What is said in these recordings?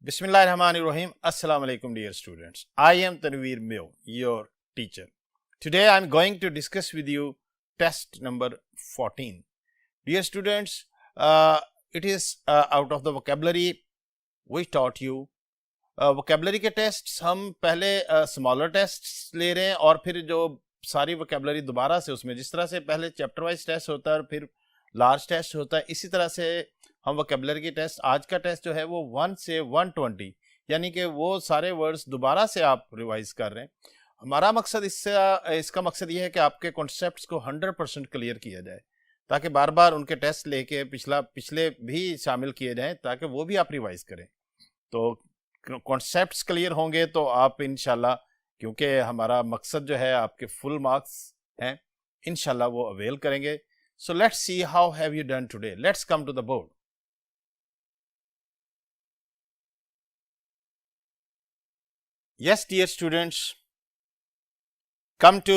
Bismillahirrahmanirrahim. Assalamu alaikum, dear students. I am Tanveer Meo, your teacher. Today I am going to discuss with you test number 14. Dear students, it is out of the vocabulary we taught you. vocabulary के test हम पहले smaller test ले रहे हैं और फिर जो सारी vocabulary दोबारा से उसमें जिस तरह से पहले चैप्टर वाइज टेस्ट होता है और फिर लार्ज टेस्ट होता है, इसी तरह से हम वोकेबलरी की टेस्ट आज का टेस्ट जो है वो 1 से 120 यानी कि वो सारे वर्ड्स दोबारा से आप रिवाइज कर रहे हैं। हमारा मकसद इसका मकसद ये है कि आपके कॉन्सेप्ट्स को 100% क्लियर किया जाए ताकि बार बार उनके टेस्ट लेके पिछले भी शामिल किए जाएं ताकि वो भी आप रिवाइज करें। तो कॉन्सेप्ट्स क्लियर होंगे तो आप इंशाल्लाह, क्योंकि हमारा मकसद जो है आपके फुल मार्क्स हैं, इंशाल्लाह वो अवेल करेंगे। So let's see how have you done today. Let's come to the board. Yes, dear students, come to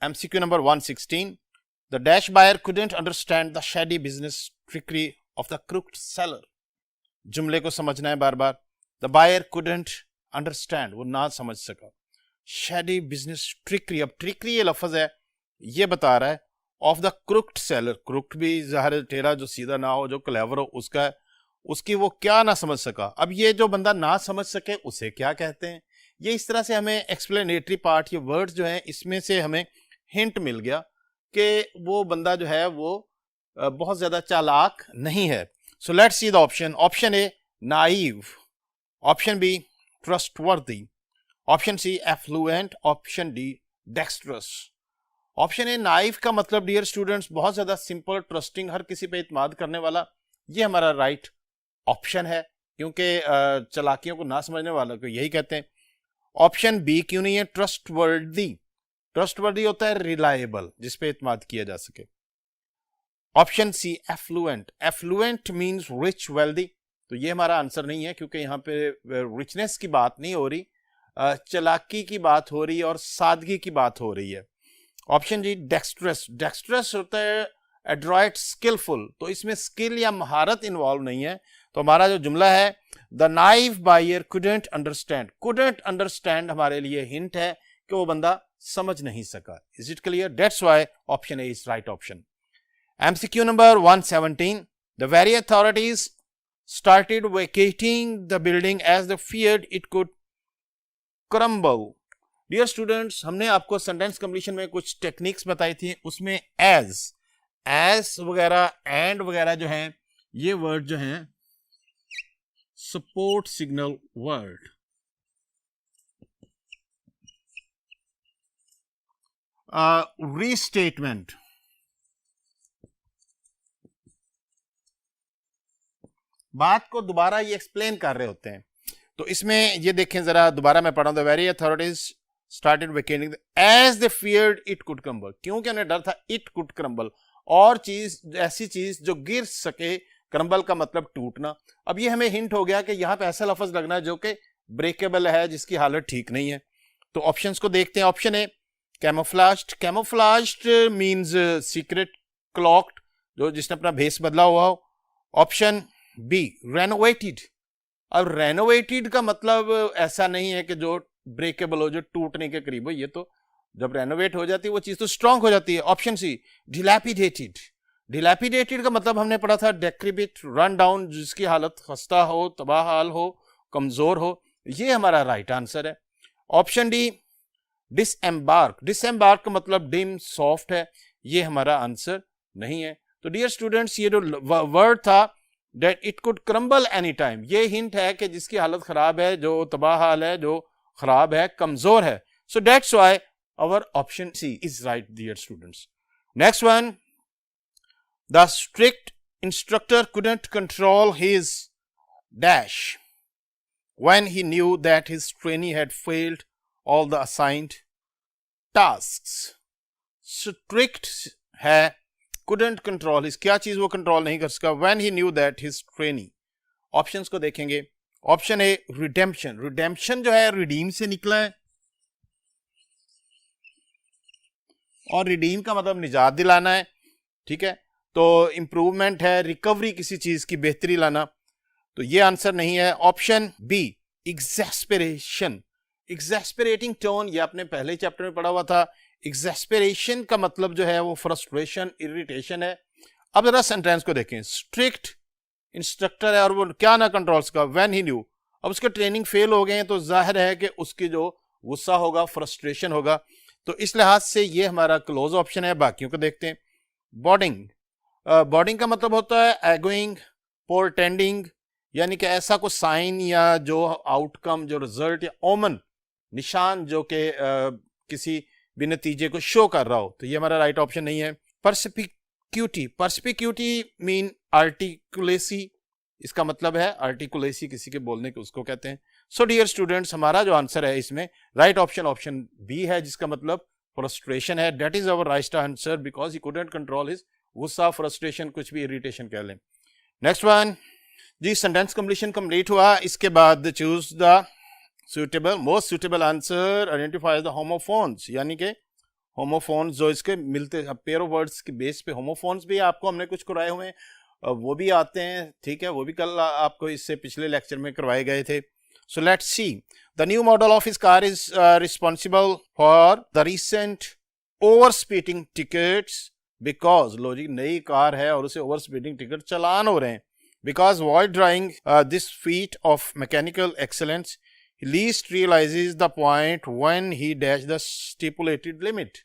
MCQ number 116. The dash buyer couldn't understand the shady business trickery of the crooked seller. जुमले को समझना है बार बार। The buyer couldn't understand, वो ना समझ सका। Shady business trickery, अब trickery ये लफ्ज है, ये बता रहा है of the crooked seller. crooked भी ज़ाहिर टेढ़ा, जो सीधा ना हो, जो क्लेवर हो, उसकी वो क्या ना समझ सका। अब ये जो बंदा ना समझ सके उसे क्या कहते हैं, ये इस तरह से हमें एक्सप्लेनेटरी पार्ट, ये वर्ड्स जो हैं इसमें से हमें हिंट मिल गया कि वो बंदा जो है वो बहुत ज्यादा चालाक नहीं है। So let's see the option. Option A naive, option B trustworthy, option C affluent, option D dexterous. Option A naive का मतलब डियर स्टूडेंट्स बहुत ज्यादा सिंपल, ट्रस्टिंग, हर किसी पे इत्माद करने वाला, ये हमारा राइट ऑप्शन है, क्योंकि चालाकियों को ना समझने वालों को यही कहते हैं। ऑप्शन बी क्यों नहीं है? ट्रस्टवर्दी। ट्रस्टवर्दी होता है रिलायबल, जिस पे इत्माद किया जा सके। Option C affluent, affluent means rich wealthy, तो ये हमारा आंसर नहीं है क्योंकि यहाँ पे रिचनेस की बात नहीं हो रही, चालाकी की बात हो रही है और सादगी की बात हो रही है। ऑप्शन जी डेक्स्ट्रस, डेक्स्ट्रस होता है एड्रॉइट, स्किलफुल, तो इसमें स्किल या महारत इन्वॉल्व नहीं है। तो हमारा जो जुमला है the naive buyer couldn't understand, couldn't understand हमारे लिए हिंट है कि वो बंदा समझ नहीं सका। Is it clear? That's why option A is right option. MCQ number 117। The very authorities started vacating the building as they feared it could crumble. Dear students, हमने आपको सेंटेंस कंप्लीशन में कुछ टेक्निक्स बताई थी, उसमें एज वगैरह and वगैरह जो हैं, ये वर्ड जो हैं सपोर्ट सिग्नल वर्ड। रीस्टेटमेंट, बात को दोबारा ये एक्सप्लेन कर रहे होते हैं। तो इसमें ये देखें जरा, दोबारा मैं पढ़ा हूं। The very authorities started vacating as they feared it could crumble, क्योंकि उन्हें डर था इट कुड क्रम्बल, और चीज, ऐसी चीज जो गिर सके, क्रम्बल का मतलब टूटना। अब ये हमें हिंट हो गया कि यहां पे ऐसा लफ्ज लगना है जो कि ब्रेकेबल है, जिसकी हालत ठीक नहीं है। तो ऑप्शंस को देखते हैं। Option A camouflaged, camouflaged means secret, cloaked, जो जिसने अपना भेस बदला हुआ हो। ऑप्शन बी रेनोवेटेड, अब रेनोवेटेड का मतलब ऐसा नहीं है कि जो ब्रेकेबल हो, जो टूटने के करीब हो, ये तो जब रेनोवेट हो जाती है वो चीज तो स्ट्रांग हो जाती है। ऑप्शन सी डिलैपिडेटेड, डिलैपिडेटेड का मतलब हमने पढ़ा था डेक्रिबिट, रन डाउन, जिसकी हालत खस्ता हो, तबाह हाल हो, कमजोर हो, ये हमारा राइट आंसर है। ऑप्शन डी डिसएम्बार्क, डिसएम्बार्क का मतलब डिम, सॉफ्ट है, ये हमारा आंसर नहीं है। तो डियर स्टूडेंट्स, ये जो वर्ड था that it could crumble any time, ये हिंट है कि जिसकी हालत खराब है, जो तबाह हाल है, जो खराब है, कमजोर है। So that's why our option C is right, dear students. Next one, the strict instructor couldn't control his dash when he knew that his trainee had failed all the assigned tasks. Strict है, couldn't control his, क्या चीज वो control नहीं कर सका, when he knew that his trainee। Options को देखेंगे। Option A redemption, redemption जो है रिडीम से निकला है, और रिडीम का मतलब निजात दिलाना है, ठीक है। तो इंप्रूवमेंट है, रिकवरी, किसी चीज की बेहतरी लाना। तो ये आंसर नहीं है। ऑप्शन बी एग्जैस्पिरेशन, एग्जैस्पिरेटिंग टोन, ये आपने पहले चैप्टर में पढ़ा हुआ था। एग्जैस्पिरेशन का मतलब जो है वो फ्रस्ट्रेशन, इरिटेशन है। अब जरा सेंटेंस को देखें। स्ट्रिक्ट इंस्ट्रक्टर है और वो क्या ना कंट्रोल्स का, व्हेन ही न्यू, अब उसके ट्रेनिंग फेल हो गए हैं तो जाहिर है कि उसकी जो गुस्सा होगा, फ्रस्ट्रेशन होगा। तो इस लिहाज से ये हमारा क्लोज ऑप्शन है। बाकियों को देखते हैं। बॉर्डिंग, बॉर्डिंग का मतलब होता है एगोइंग, पोर्टेंडिंग, यानी कि ऐसा कोई साइन या जो आउटकम, जो रिजल्ट या ओमन, निशान जो कि किसी भी नतीजे को शो कर रहा हो। तो ये हमारा राइट ऑप्शन नहीं है। परस्पिक्यूटी, परस्पिक्यूटी मीन आर्टिकुलेसी, इसका मतलब है आर्टिकुलेसी, किसी के बोलने को उसको कहते हैं। सो डियर स्टूडेंट्स, हमारा जो आंसर है इसमें राइट ऑप्शन बी है, जिसका मतलब फ्रस्ट्रेशन है। That is our right answer because he couldn't control his गुस्सा, फ्रस्ट्रेशन, कुछ भी इरिटेशन कह लें। नेक्स्ट वन जी, सेंटेंस कंप्लीशन कंप्लीट हुआ। इसके बाद choose the suitable, most suitable answer, identify the homophones, यानी कि होमोफोन्स जो इसके मिलते, पेयर ऑफ वर्ड्स के बेस पे होमोफोन्स भी आपको हमने कुछ कराए हुए हैं, वो भी आते हैं, ठीक है, वो भी कल आपको इससे पिछले लेक्चर में करवाए गए थे। So let's see, the new model of his car is responsible for the recent over speeding tickets, because लो जी, नई कार है और उसे ओवर स्पीडिंग टिकट चालान हो रहे हैं। Because while trying this feat of mechanical excellence, he least realizes the point when he dash the stipulated limit.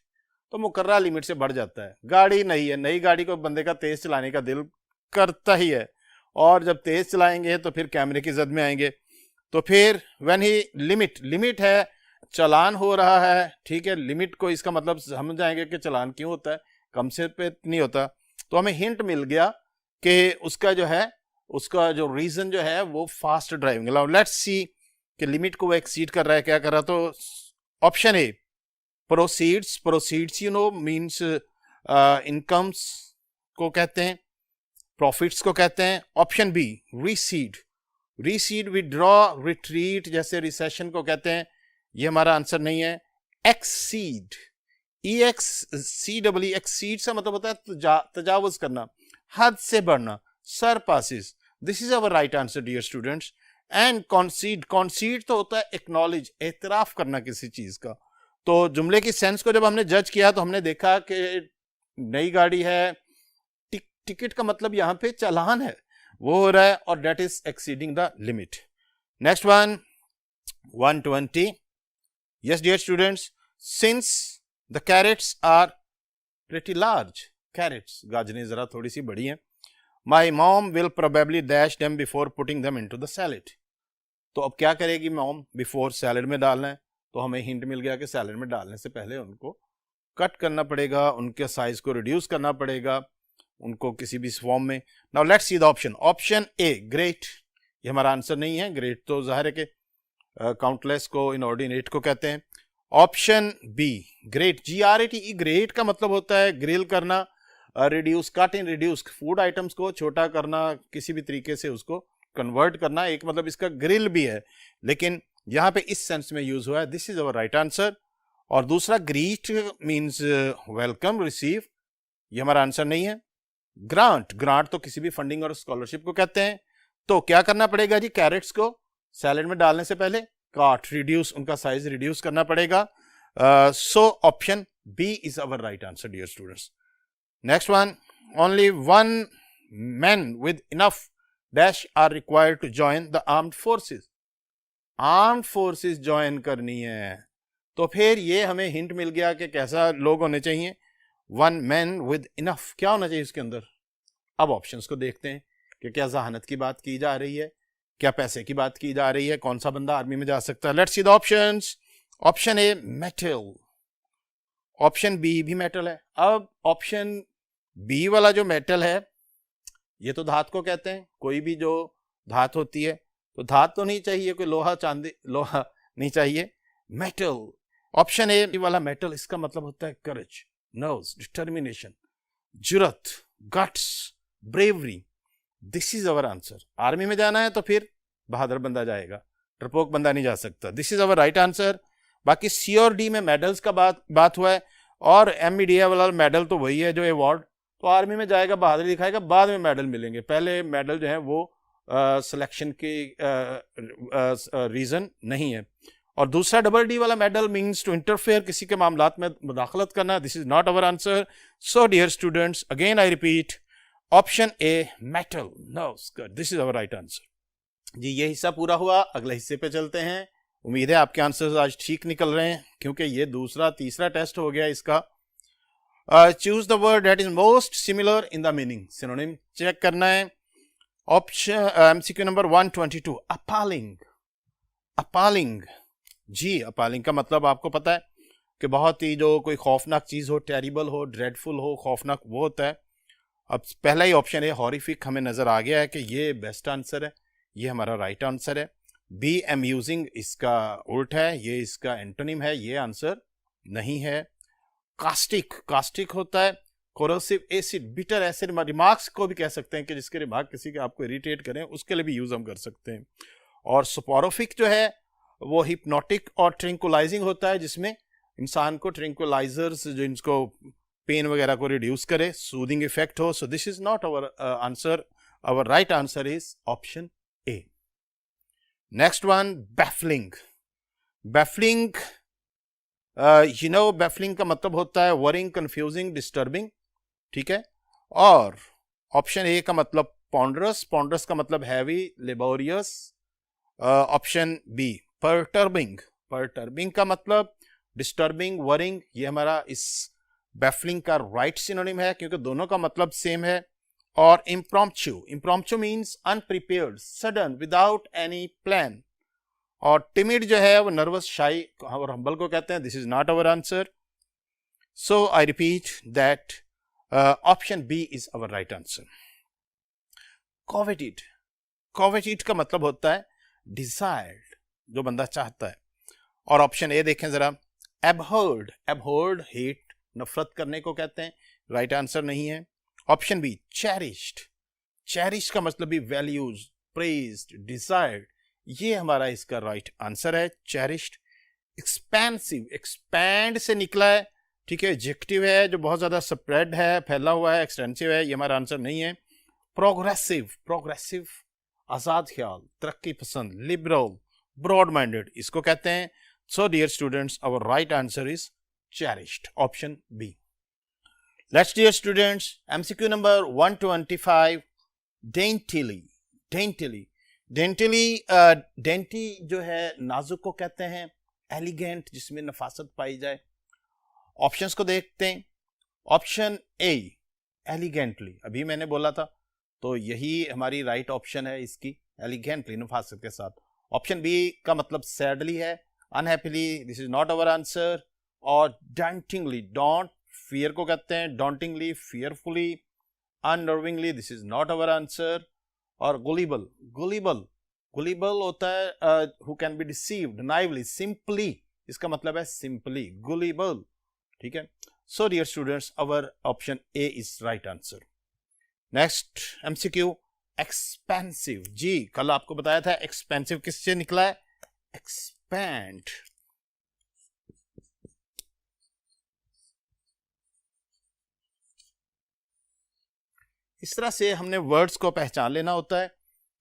तो मुकर्रा लिमिट से बढ़ जाता है। गाड़ी नई है, नई गाड़ी को बंदे का तेज चलाने का दिल करता ही है, और जब तेज चलाएंगे तो फिर कैमरे की जद में आएंगे। तो फिर when he लिमिट है, चलान हो रहा है, ठीक है, लिमिट को इसका मतलब समझ जाएंगे कि चलान क्यों होता है, कम से पे नहीं होता। तो हमें हिंट मिल गया कि उसका जो है, उसका जो रीजन जो है वो फास्ट ड्राइविंग। लेट्स सी कि लिमिट को वो एक्सीड कर रहा है, क्या कर रहा है। तो option A proceeds, proceeds you know means incomes को कहते हैं, प्रॉफिट्स को कहते हैं। Option B recede, recede, withdraw, retreat, जैसे रिसेशन को कहते हैं। ये हमारा आंसर नहीं है। एक्सीड, EXCED, एक्सीड से मतलब होता है तजावुज करना, हद से बढ़ना, surpasses. This is our right answer dear students. And concede, concede तो होता है एक्नॉलेज, एतराफ करना किसी चीज का। तो जुमले की सेंस को जब हमने जज किया तो हमने देखा कि नई गाड़ी है, टिकट का मतलब यहां पे चालान है, वो हो रहा है, और that is exceeding the limit. Next one 120। Yes dear students, since the carrots are pretty large, carrots गाजरें जरा थोड़ी सी बड़ी हैं, my mom will probably dash them before putting them into the salad. तो अब क्या करेगी मॉम, बिफोर सैलेड में डालना है, तो हमें हिंट मिल गया कि सैलेड में डालने से पहले उनको कट करना पड़ेगा, उनके साइज को रिड्यूस करना पड़ेगा, उनको किसी भी फॉर्म में। Now let's see the option. Option a great, ये हमारा आंसर नहीं है। ग्रेट तो जाहिर है कि काउंटलेस को, इनऑर्डिनेट को कहते हैं। Option be great, GRATE, great का मतलब होता है ग्रिल करना, reduce, cut in reduce, food items को छोटा करना, किसी भी तरीके से उसको कन्वर्ट करना, एक मतलब इसका ग्रिल भी है, लेकिन यहां पे इस सेंस में यूज हुआ है। This is our right answer. और दूसरा ग्रीट मींस वेलकम, रिसीव, ये हमारा आंसर नहीं है। ग्रांट, ग्रांट तो किसी भी फंडिंग और स्कॉलरशिप को कहते हैं। तो क्या करना पड़ेगा जी, कैरेट्स को सैलेड में डालने से पहले काट, रिड्यूस, उनका साइज रिड्यूस करना पड़ेगा। So option B is our right answer dear students. Next one, only one man with enough dash are required to join the armed forces. Armed forces join करनी है, तो फिर ये हमें हिंट मिल गया कि कैसा लोग होने चाहिए। वन मैन विद इनफ, क्या होना चाहिए इसके अंदर। अब ऑप्शंस को देखते हैं कि क्या जहानत की बात की जा रही है, क्या पैसे की बात की जा रही है, कौन सा बंदा आर्मी में जा सकता है। Let's see the options. Option A metal, option B भी मेटल है। अब ऑप्शन बी वाला जो मेटल है, ये तो धात को कहते हैं, कोई भी जो धात होती है, तो धात तो नहीं चाहिए, कोई लोहा चांदी, लोहा नहीं चाहिए, मेटल। ऑप्शन ए वाला मेटल, इसका मतलब होता है करेज, नर्व्स, डिटर्मिनेशन, जुरत, guts, bravery. This is our answer. Army में जाना है तो फिर बहादुर बंदा जाएगा, डरपोक बंदा नहीं जा सकता। This is our right answer. बाकी सी और डी में मेडल्स का बात हुआ है, और MEDA वाला मेडल तो वही है जो अवार्ड, तो आर्मी में जाएगा, बहादुरी दिखाएगा, बाद में मेडल मिलेंगे, पहले मेडल जो है वो सिलेक्शन की रीज़न नहीं है। और दूसरा डबल डी वाला मेडल मीन्स टू इंटरफेयर, किसी के मामलात में मुदाखलत करना। This is not our answer. So dear students, again I repeat, option A metal, no skirt, this is our right answer. जी ये हिस्सा पूरा हुआ, अगले हिस्से पे चलते हैं। उम्मीद है आपके आंसर्स आज ठीक निकल रहे हैं, क्योंकि ये दूसरा तीसरा टेस्ट हो गया इसका। Choose the word that is most similar in the meaning, synonym check करना है। Option MCQ number 122, appalling. Appalling, जी अपालिंग का मतलब आपको पता है कि बहुत ही जो कोई खौफनाक चीज़ हो, टेरिबल हो, ड्रेडफुल हो, खौफनाक, वो होता है। अब पहला ही ऑप्शन है हॉरिफिक, हमें नज़र आ गया है कि ये बेस्ट आंसर है, ये हमारा राइट आंसर है। बी अम्यूजिंग इसका उल्ट है, ये इसका एंटोनिम है, ये आंसर नहीं है। कास्टिक, कास्टिक होता है corrosive acid, bitter acid, remarks को भी कह सकते हैं कि जिसके रिमार्क किसी के आपको इरिटेट करें, उसके लिए भी यूज हम कर सकते हैं। और सुपोरोफिक जो है वो हिप्नोटिक और ट्रिंकुलाइजिंग होता है, जिसमें इंसान को ट्रिंकुलाइजर्स जो इनको पेन वगैरह को रिड्यूस करे, सूदिंग इफेक्ट हो। सो this is not our answer, our right answer is option A. Next one, baffling. Baffling, you know baffling का मतलब होता है वरिंग, कंफ्यूजिंग, डिस्टर्बिंग, ठीक है। और ऑप्शन ए का मतलब पॉन्डरस, पॉन्डरस का मतलब हैवी, लेबोरियस। ऑप्शन बी परटर्बिंग, परटर्बिंग का मतलब डिस्टर्बिंग, वरिंग, ये हमारा इस बैफलिंग का राइट सिनोनिम है, क्योंकि दोनों का मतलब सेम है। और impromptu, impromptu means unprepared, sudden, without any plan. और टिमिड जो है वो नर्वस, शाई और हम्बल को कहते हैं। This is not our answer. So I repeat that option B is our right answer. Coveted, coveted का मतलब होता है डिजायर्ड, जो बंदा चाहता है। और ऑप्शन ए देखें जरा, एबहर्ड, एबहर्ड हेट, नफरत करने को कहते हैं, राइट आंसर नहीं है। ऑप्शन बी चेरिश्ड, चेरिश का मतलब भी वैल्यूज, प्रेज्ड, डिजायर्ड, ये हमारा इसका राइट आंसर है, चेरिश्ड। एक्सपेंसिव, एक्सपैंड से निकला है, ठीक है, एडजेक्टिव है जो बहुत ज्यादा स्प्रेड है, फैला हुआ है, एक्सटेंसिव है, ये हमारा आंसर नहीं है। प्रोग्रेसिव, प्रोग्रेसिव आजाद ख्याल, तरक्की पसंद, लिबरल, ब्रॉड माइंडेड, इसको कहते हैं। So dear students, our right answer is cherished, option B. Let's dear students, MCQ number 125, daintily, daintily, daintily, dainty जो है नाजुक को कहते हैं, एलिगेंट जिसमें नफासत पाई जाए। ऑप्शंस को देखते हैं। ऑप्शन ए एलिगेंटली, अभी मैंने बोला था, तो यही हमारी राइट ऑप्शन है इसकी, एलिगेंटली, नफासत के साथ। ऑप्शन बी का मतलब सैडली है, unhappily, this is not our answer. और डॉन्टिंगली, डोंट, फियर को कहते हैं, dauntingly, fearfully, unnervingly, this is not our answer. और गुलिबल, गुलिबल, गुलिबल होता है who can be deceived, naively, simply, इसका मतलब है सिंपली, गुलिबल, ठीक है। So dear students, our option A is right answer. Next MCQ, expensive. जी कल आपको बताया था एक्सपेंसिव किससे निकला है, एक्सपैंड। इस तरह से हमने वर्ड्स को पहचान लेना होता है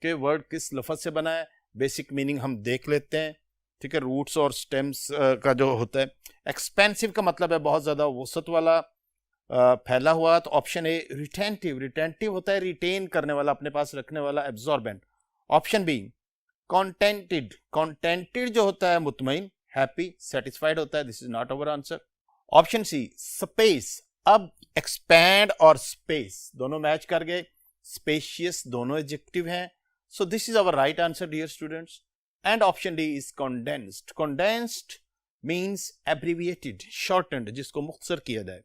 कि वर्ड किस लफ्ज से बना है, बेसिक मीनिंग हम देख लेते हैं, ठीक है, रूट्स और स्टेम्स का जो होता है। एक्सपेंसिव का मतलब है बहुत ज्यादा वसत वाला, फैला हुआ। तो ऑप्शन ए रिटेंटिव, रिटेंटिव होता है रिटेन करने वाला, अपने पास रखने वाला, absorbent. Option B contented, contented जो होता है मुतमईन, हैप्पी, सेटिस्फाइड होता है, this is not our answer. Option C space, अब एक्सपैंड और स्पेस दोनों मैच कर गए, स्पेशियस दोनों एडजेक्टिव हैं। So this is our right answer dear students. And option D is condensed, condensed means abbreviated, shortened, जिसको मुख्तसर किया जाए।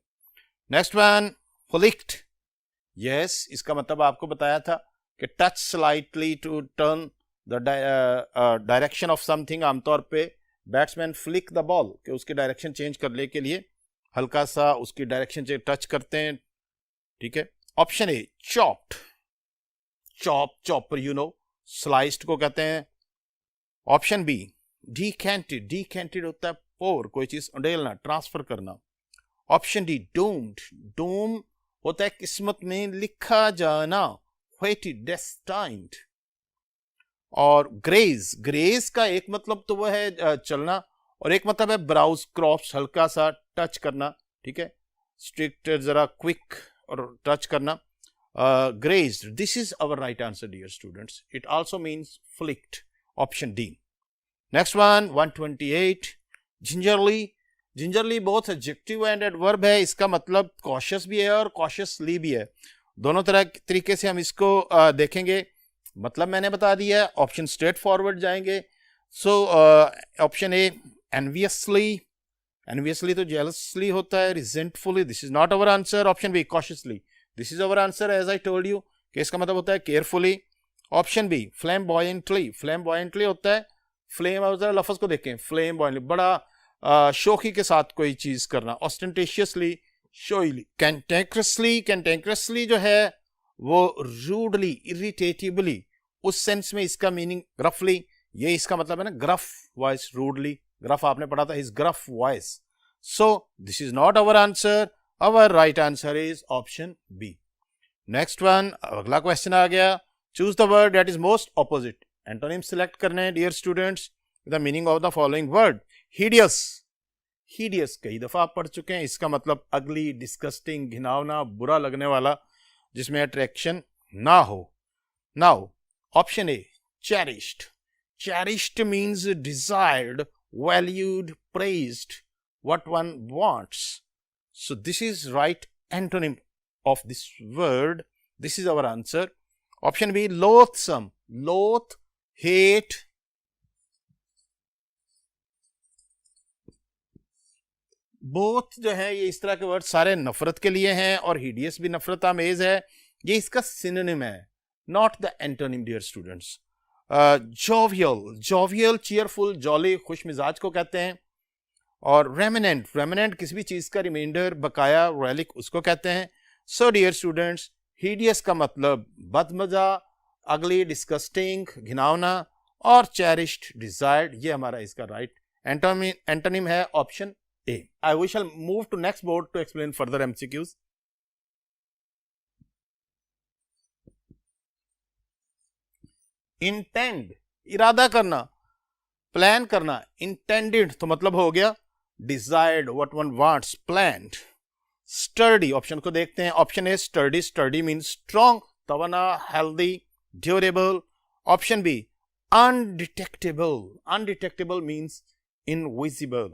नेक्स्ट वन, फ्लिक्ट, यस, इसका मतलब आपको बताया था कि touch slightly to turn the direction of something. आमतौर पे बैट्समैन फ्लिक द बॉल, कि उसकी डायरेक्शन चेंज करने के लिए हल्का सा उसकी डायरेक्शन से टच करते हैं, ठीक है। Option A chopped, chop, chopper, you know, sliced को कहते हैं। ऑप्शन बी डीकैंटेड, डीकैंटेड होता है पोर, कोई चीज उंडेलना, ट्रांसफर करना। ऑप्शन डी डूम्ड, डूम होता है किस्मत में लिखा जाना, फेटेड, डेस्टाइन्ड, और ग्रेज, ग्रेज का एक मतलब तो वो है चलना, और एक मतलब है ब्राउज, क्रॉप्स, हल्का सा टच करना, ठीक है, स्ट्रिक्ट, जरा क्विक और टच करना. Grazed, this is our right answer, dear students. It also means flicked. Option D. Next one, 128. Gingerly. Gingerly both adjective and adverb है. इसका मतलब cautious भी है और cautiously भी है. दोनों तरह तरीके से हम इसको देखेंगे. मतलब मैंने बता दिया है. ऑप्शन स्ट्रेट फॉरवर्ड जाएंगे. So option A, enviously. Enviously तो jealously होता है. Resentfully, this is not our answer. Option B, cautiously. This is our answer, as I told you, कि इसका मतलब होता है carefully. Option B, flamboyantly. Flamboyantly होता है, flame होता है, लफ्ज को देखें, flamboyantly, बड़ा शौकी के साथ कोई चीज करना. Ostentatiously, showily. Cantankerously जो है वो rudely, irritatingly, उस सेंस में इसका मीनिंग gruffly, ये इसका मतलब है ना, gruff voice, rudely. gruff आपने पढ़ा था, his gruff voice. So this is not our answer. Our right answer is option B. Next one, अगला क्वेश्चन आ गया. Choose the word that is most opposite. Antonym select करने हैं dear students. The meaning of the following word. Hideous. Hideous कई दफा आप पढ़ चुके हैं. इसका मतलब ugly, disgusting, घिनौना, बुरा लगने वाला, जिसमें attraction ना हो. Now, option A, cherished. Cherished means desired, valued, praised, what one wants. So this is right antonym of this word. This is our answer. Option B, loathsome. Loath, hate. Both जो है ये इस तरह के word सारे नफरत के लिए हैं, और hideous भी नफरत आमेज है. ये इसका synonym है, not the antonym, dear students. Jovial. Jovial, cheerful, jolly, खुश मिजाज को कहते हैं. और रेमिनेंट किसी भी चीज का रिमाइंडर, बकाया, रेलिक, उसको कहते हैं. सो डियर स्टूडेंट्स, हिडियस का मतलब बदमजा, अगली, डिस्गस्टिंग, घिनौना, और चेरिश्ड, डिजायर्ड. ये हमारा इसका राइट एंटोनिम है, option A. We shall move to next board to explain further MCQs. Intend, इरादा करना, प्लान करना. इंटेंडेड तो मतलब हो गया desired, what one wants, planned. Sturdy, option को देखते हैं. Option A, sturdy. Sturdy means strong, तवाना, healthy, durable. Option B, undetectable. Undetectable means invisible.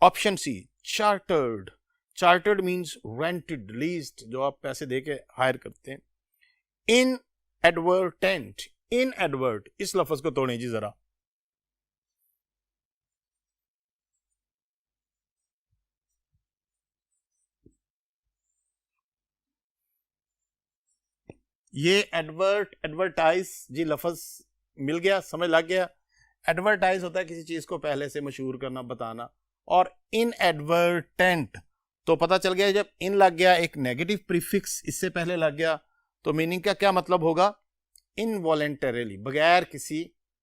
Option C, chartered. Chartered means rented, leased, जो आप पैसे देके हायर करते हैं. Inadvertent. Inadvert, इस लफ्ज को तोड़ें जी जरा. ये एडवर्टाइज जी लफ्ज मिल गया, समझ लग गया. एडवर्टाइज होता है किसी चीज को पहले से मशहूर करना, बताना. और इनएडवर्टेंट तो पता चल गया, जब इन लग गया, एक नेगेटिव प्रीफिक्स इससे पहले लग गया, तो मीनिंग का क्या मतलब होगा? इनवॉलेंटरीली, बगैर किसी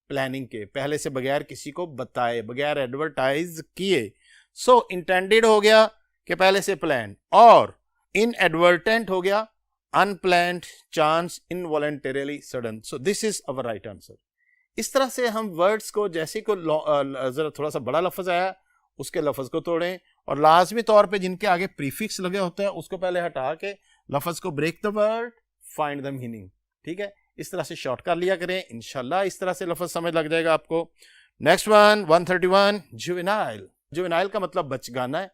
प्लानिंग के, पहले से बगैर किसी को बताए, बगैर एडवर्टाइज किए. सो इंटेंडेड हो गया कि पहले से प्लान, और इनएडवर्टेंट हो गया unplanned, chance, involuntarily, sudden. So this is our right answer. इस तरह से हम वर्ड्स को, जैसे को जरा थोड़ा सा बड़ा लफ्ज आया उसके लफ्ज को तोड़ें, और लाजमी तौर पे जिनके आगे प्रीफिक्स लगे होते हैं उसको पहले हटा के लफ्ज को break the word, find the meaning. ठीक है, इस तरह से शॉर्ट कर लिया करें, इंशाल्लाह इस तरह से लफ्ज समझ लग जाएगा आपको. Next one, 131, juvenile. जुवेनाइल का मतलब बचगाना है.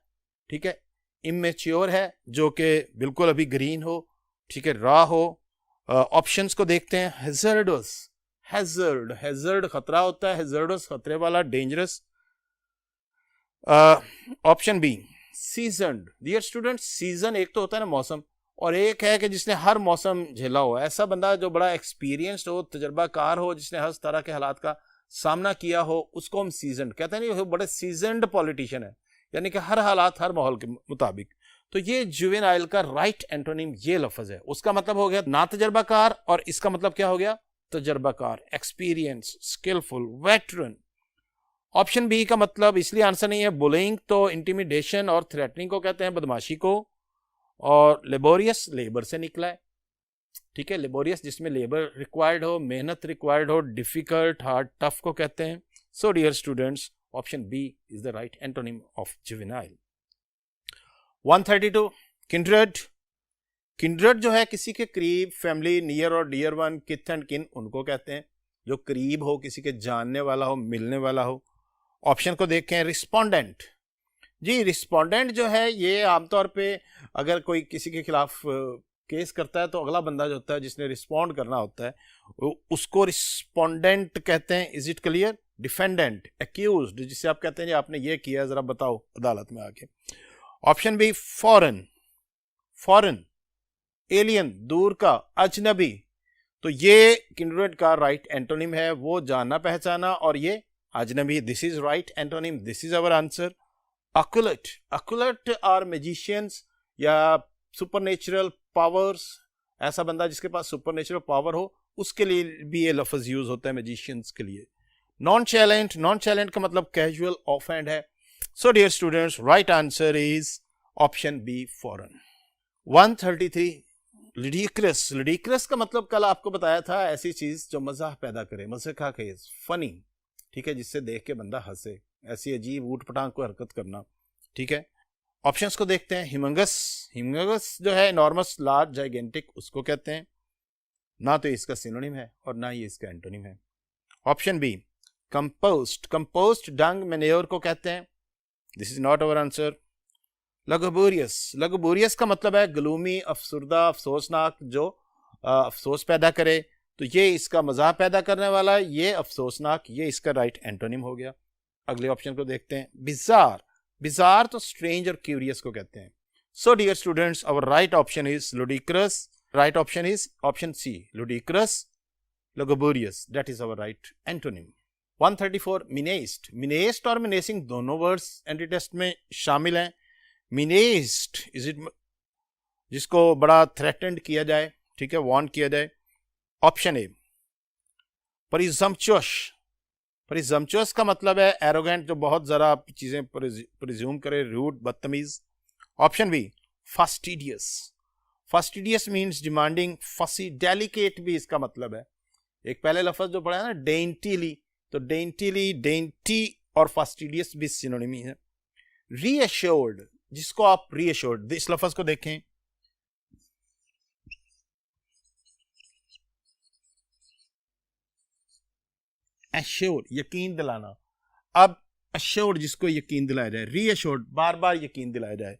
ठीक है, इमेच्योर है, जो कि बिल्कुल अभी ग्रीन हो, ठीक है, रॉ हो. ऑप्शंस को देखते हैं. हैजर्डस, हैजर्ड खतरा होता है, हैजर्डस खतरे वाला, dangerous. Option B, seasoned. Dear students, season एक तो होता है ना मौसम, और एक है कि जिसने हर मौसम झेला हो. ऐसा बंदा जो बड़ा एक्सपीरियंस्ड हो, तजर्बाकार हो, जिसने हर तरह के हालात का सामना किया हो, उसको हम सीजन्ड कहते हैं. नहीं, बड़े सीजन्ड पॉलिटिशियन है, यानी कि हर हालात, हर माहौल के मुताबिक. तो ये जुवेनाइल का राइट एंटोनिम ये लफ्ज है. उसका मतलब हो गया ना तजर्बाकार, और इसका मतलब क्या हो गया? तजर्बाकार, experience, skilful, veteran. Option B का मतलब इसलिए आंसर नहीं है. बुलिंग तो इंटिमिडेशन और थ्रेटनिंग को कहते हैं, बदमाशी को. और लेबोरियस, लेबर से निकला है. ठीक है, लेबोरियस जिसमें लेबर रिक्वायर्ड हो, मेहनत रिक्वायर्ड हो, डिफिकल्ट, हार्ड, टफ को कहते हैं. So dear students, option B is the right antonym of juvenile. 132 kindred. Kindred जो है किसी के करीब, फैमिली, नियर और dear one, kith and kin, उनको कहते हैं जो करीब हो, किसी के जानने वाला हो, मिलने वाला हो. ऑप्शन को देखें. रिस्पोंडेंट. जी, रिस्पोंडेंट जो है ये आमतौर पे अगर कोई किसी के खिलाफ केस करता है तो अगला बंदा जो होता है जिसने रिस्पॉन्ड करना होता है उसको रिस्पोंडेंट कहते हैं. Is it clear? Defendant, accused, जिसे आप कहते हैं जी आपने ये किया, जरा बताओ अदालत में आके. Option B foreign. Foreign, alien, दूर का, अजनबी. तो ये किंड्रेड का राइट एंटोनिम है, वो जाना पहचाना, और ये अजनबी. This is right antonym, this is our answer. Occult. Occult are magicians या सुपरनेचुरल पावर्स. ऐसा बंदा जिसके पास सुपरनेचुरल पावर हो, उसके लिए भी ये लफ्ज यूज होता है मैजिशियंस के लिए. नॉन चैलेंट. नॉन चैलेंट का मतलब कैजुअल, ऑफ हैंड है. So dear students, right answer is option B foreign. 133 ludicrous. Ludicrous का मतलब कल आपको बताया था ऐसी चीज जो मजाक पैदा करे, मजे का केस, फनी, ठीक है, जिससे देख के बंदा हंसे, ऐसी अजीब ऊट पटांग को हरकत करना. ठीक है, ऑप्शंस को देखते हैं. हिमंगस. हिमंगस जो है नॉर्मस, लार्ज, जाइगेंटिक, उसको कहते हैं. ना तो इसका सिनोनिम है और ना ही इसका एंटोनिम है. Option B compost. Compost dung, manure को कहते हैं. This is not our answer. Lugubrious. Lugubrious का मतलब है ग्लूमी, अफसुर्दा, अफसोसनाक, जो अफसोस पैदा करे. तो ये इसका मजाक पैदा करने वाला है, ये अफसोसनाक, ये इसका राइट एंटोनिम हो गया. अगले ऑप्शन को देखते हैं. बिजार. बिजार तो स्ट्रेंज और क्यूरियस को कहते हैं. So dear students, our right option is ludicrous. Right option is option C, ludicrous, lugubrious. That is our right antonym. 134 menaced. Menaced और मिनेसिंग दोनों वर्ड्स एंटी टेस्ट में शामिल हैं. मिनेस्ट इज इट, जिसको बड़ा थ्रेटेंड किया जाए, ठीक है, वार्न किया जाए. ऑप्शन ए प्रिजम्पचुअस. प्रिजम्पचुअस का मतलब है एरोगेंट, जो बहुत जरा चीजें प्रिज्यूम करे, रूड, बदतमीज. Option B fastidious. Fastidious means demanding, fussy, delicate भी इसका मतलब है. एक पहले लफ्ज जो पढ़ा है ना डेंटीली, तो डेंटीली, डेंटी और फास्टिडियस भी सिनोनिमी है. रीअश्योर्ड, जिसको आप रीअश्योर्ड, इस लफ्ज को देखें. एश्योर, यकीन दिलाना. अब एश्योर्ड जिसको यकीन दिलाया जाए, रीअश्योर्ड बार बार यकीन दिलाया जाए.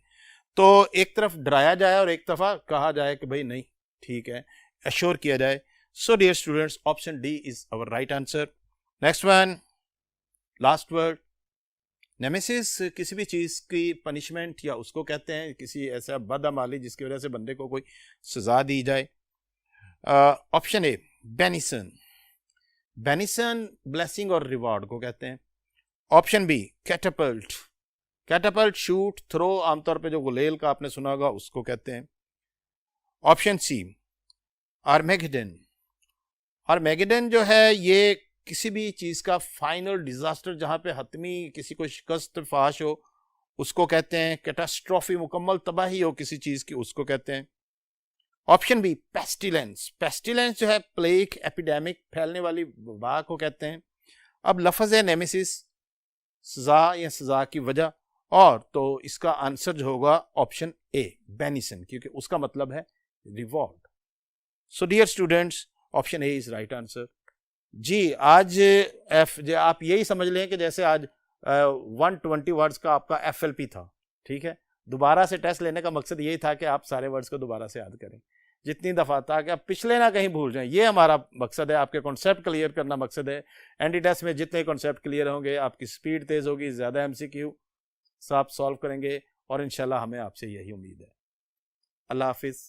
तो एक तरफ डराया जाए और एक तरफ कहा जाए कि भाई नहीं ठीक है, एश्योर किया जाए. So dear students, option D is our right answer. Next one, last word. Nemesis किसी भी चीज की पनिशमेंट या उसको कहते हैं किसी ऐसा बदअमाली जिसकी वजह से बंदे को कोई सजा दी जाए. Option A benison. Benison blessing और रिवॉर्ड को कहते हैं. Option B catapult. Catapult shoot, throw, आमतौर पे जो गुलेल का आपने सुना होगा उसको कहते हैं. Option C आर्मेगेडन. आर्मेगेडन जो है ये किसी भी चीज का फाइनल डिजास्टर, जहां पे हतमी किसी को शिकस्त फाश हो, उसको कहते हैं. कैटास्ट्रॉफी, मुकम्मल तबाही हो किसी चीज की, उसको कहते हैं. Option B pestilence. पेस्टिलेंस जो है प्लेग, एपिडेमिक, फैलने वाली वबा को कहते हैं. अब लफ्ज है नेमेसिस, सजा या सजा की वजह, और तो इसका आंसर जो होगा ऑप्शन ए बेनिसन, क्योंकि उसका मतलब है reward. So dear students, option A is right answer. जी, आज आप यही समझ लें कि जैसे आज 120 वर्ड्स का आपका FLP था. ठीक है, दोबारा से टेस्ट लेने का मकसद यही था कि आप सारे वर्ड्स को दोबारा से याद करें जितनी दफ़ा, ताकि आप पिछले ना कहीं भूल जाएं. ये हमारा मकसद है, आपके कॉन्सेप्ट क्लियर करना मकसद है. एंटी टेस्ट में जितने कॉन्सेप्ट क्लियर होंगे, आपकी स्पीड तेज़ होगी, ज़्यादा MCQ आप सॉल्व करेंगे, और इंशाल्लाह हमें आपसे यही उम्मीद है. अल्लाह हाफिज़.